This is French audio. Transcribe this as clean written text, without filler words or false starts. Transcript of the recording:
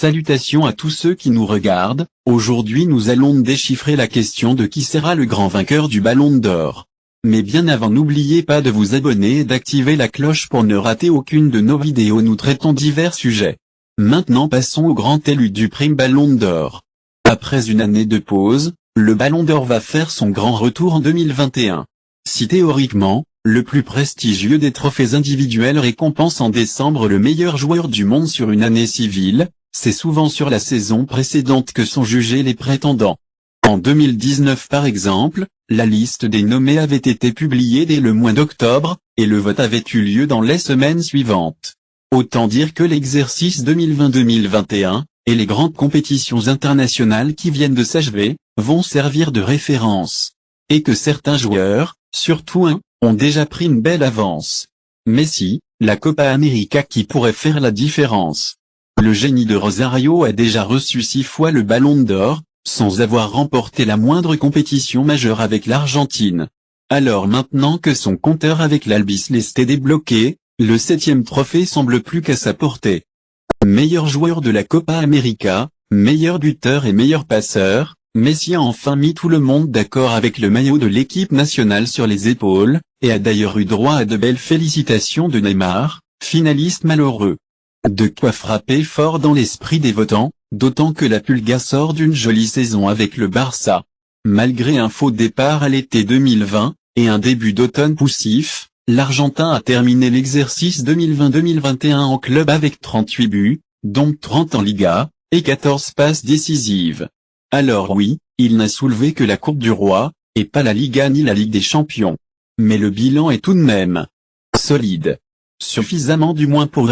Salutations à tous ceux qui nous regardent, aujourd'hui nous allons déchiffrer la question de qui sera le grand vainqueur du Ballon d'Or. Mais bien avant, n'oubliez pas de vous abonner et d'activer la cloche pour ne rater aucune de nos vidéos. Nous traitons divers sujets. Maintenant passons au grand élu du prix Ballon d'Or. Après une année de pause, le Ballon d'Or va faire son grand retour en 2021. Si théoriquement, le plus prestigieux des trophées individuels récompense en décembre le meilleur joueur du monde sur une année civile, c'est souvent sur la saison précédente que sont jugés les prétendants. En 2019 par exemple, la liste des nommés avait été publiée dès le mois d'octobre, et le vote avait eu lieu dans les semaines suivantes. Autant dire que l'exercice 2020-2021, et les grandes compétitions internationales qui viennent de s'achever, vont servir de référence. Et que certains joueurs, surtout un, ont déjà pris une belle avance. Messi, la Copa América qui pourrait faire la différence. Le génie de Rosario a déjà reçu 6 fois le Ballon d'Or, sans avoir remporté la moindre compétition majeure avec l'Argentine. Alors maintenant que son compteur avec l'Albiceleste est débloqué, le 7e trophée semble plus qu'à sa portée. Meilleur joueur de la Copa América, meilleur buteur et meilleur passeur, Messi a enfin mis tout le monde d'accord avec le maillot de l'équipe nationale sur les épaules, et a d'ailleurs eu droit à de belles félicitations de Neymar, finaliste malheureux. De quoi frapper fort dans l'esprit des votants, d'autant que la Pulga sort d'une jolie saison avec le Barça. Malgré un faux départ à l'été 2020, et un début d'automne poussif, l'Argentin a terminé l'exercice 2020-2021 en club avec 38 buts, dont 30 en Liga, et 14 passes décisives. Alors oui, il n'a soulevé que la Coupe du Roi, et pas la Liga ni la Ligue des Champions. Mais le bilan est tout de même solide. Suffisamment du moins pour